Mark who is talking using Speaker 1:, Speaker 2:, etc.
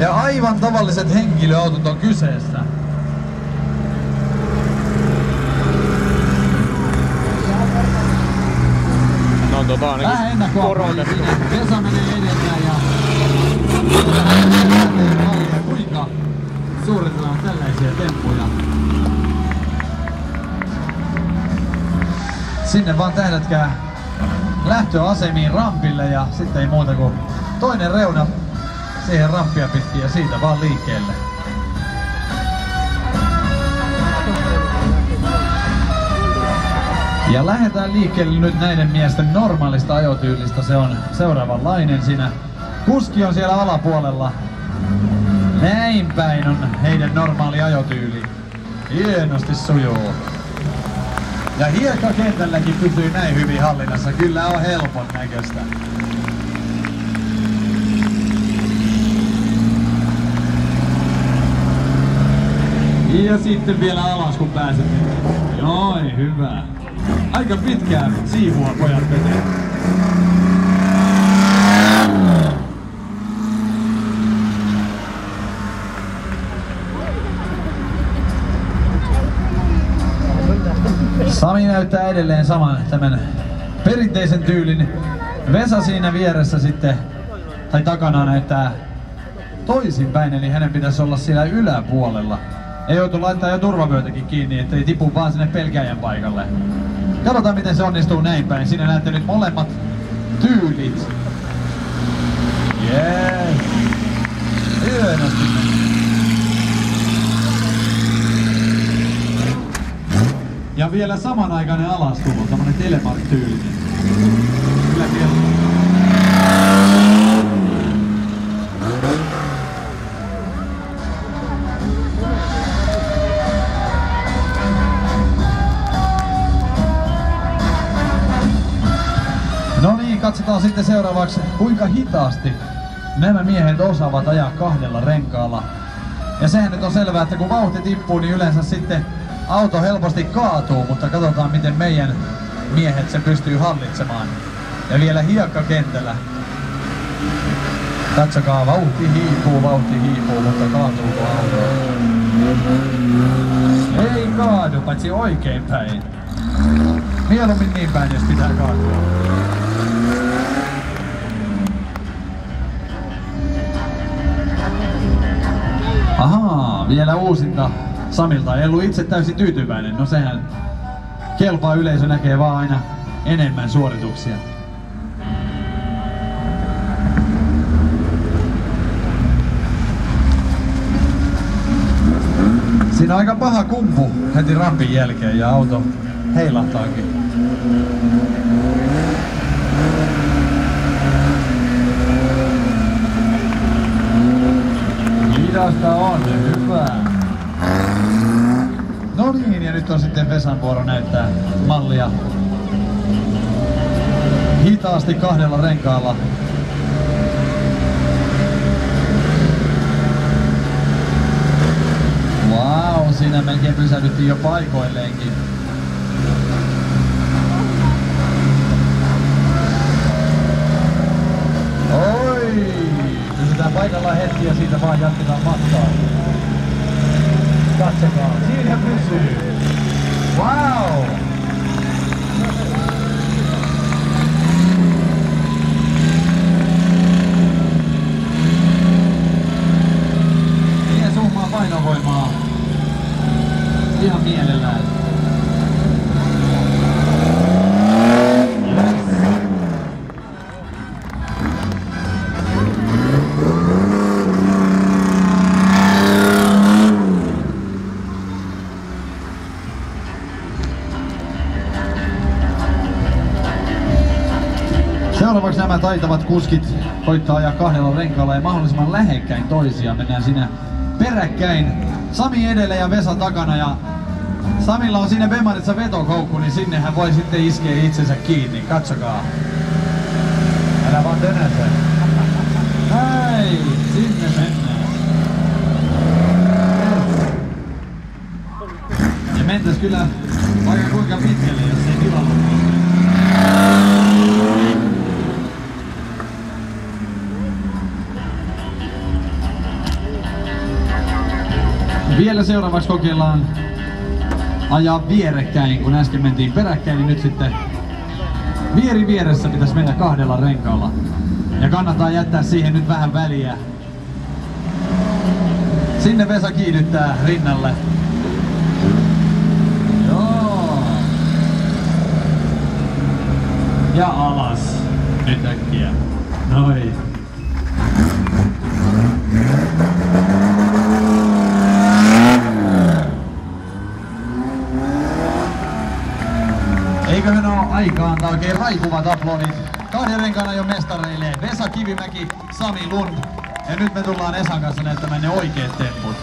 Speaker 1: Ja aivan tavalliset henkilöautot on kyseessä.
Speaker 2: No
Speaker 1: vähän ennakkoapua siinä. Vesa menee edetään ja kuinka suoritetaan tällaisia temppuja. Sinne vaan tähdätkää lähtöasemiin rampille ja sitten ei muuta kuin toinen reuna siihen rampia pitkin ja siitä vaan liikkeelle. Ja lähdetään liikkeelle nyt näiden miesten normaalista ajotyylistä. Se on seuraavanlainen siinä. Kuski on siellä alapuolella. Näin päin on heidän normaali ajotyyli. Hienosti sujuu. Ja hiekkakentälläkin pysyy näin hyvin hallinnassa. Kyllä on helpon näköistä. Ja sitten vielä alas kun pääsette. Joi, hyvä. Aika pitkään siivua pojat menee. Sami näyttää edelleen saman tämän perinteisen tyylin. Vesa siinä vieressä sitten, tai takana näyttää toisinpäin, eli hänen pitäisi olla siellä yläpuolella. Ei joutu laittaa jo turvavyötäkin kiinni, ettei tipu vaan sinne pelkääjän paikalle. Katsotaan miten se onnistuu näin päin. Siinä näette nyt molemmat tyylit. Jees. Hienosti. Ja vielä samanaikainen alastulo, tämmönen telemark-tyylinen. Kyllä kelpaa. No niin, katsotaan sitten seuraavaksi kuinka hitaasti nämä miehet osaavat ajaa kahdella renkaalla. Ja sehän nyt on selvää, että kun vauhti tippuu, niin yleensä sitten auto helposti kaatuu, mutta katsotaan miten meidän miehet se pystyy hallitsemaan. Ja vielä hiekkakentällä. Katsokaa, vauhti hiipuu, mutta kaatuuko auto? Ei kaadu, paitsi oikein päin. Mieluummin niin päin, jos pitää kaatua. Ahaa, vielä uusinta Samilta. Ei ollut itse täysin tyytyväinen. No sehän kelpaa, yleisö näkee vaan aina enemmän suorituksia. Siinä on aika paha kumpu heti rampin jälkeen ja auto heilahtaakin. Hidasta on, hyvä. No niin, ja nyt on sitten Vesan vuoro näyttää mallia hitaasti kahdella renkaalla. Vau, siinä melkein pysähdyttiin jo paikoilleenkin. Oi! Pysytään paikallaan hetki ja siitä vaan jatketaan matkaa. Katsokaa, siinä pysyy. Vau! Siihen summaa painovoimaa. Ihan mielellään. Seuraavaksi nämä taitavat kuskit koittaa ajaa kahdella renkaalla ja mahdollisimman lähekkäin toisiaan. Mennään siinä peräkkäin. Sami edellä ja Vesa takana ja Samilla on siinä Bemaritsa vetokoukku, niin sinne hän voi sitten iskeä itsensä kiinni. Katsokaa. Älä vaan tönäse. Hei, sinne mennään. Ja mentäis kyllä vaikka kuinka pitkälle, jos ei tilalla ole. Vielä seuraavaksi kokeillaan ajaa vierekkäin, kun äsken mentiin peräkkäin, niin nyt sitten vieri vieressä pitäisi mennä 2 renkaalla. Ja kannattaa jättää siihen nyt vähän väliä. Sinne Vesa kiihdyttää rinnalle. Joo. Ja alas. Nyt äkkiä. Noin. Eiköhän oo aikaa antaa oikein raikuvat aplodit 2 renkaan jo mestareille Vesa Kivimäki, Sami Lund. Ja nyt me tullaan Esan kanssa näyttämään ne oikeet temput.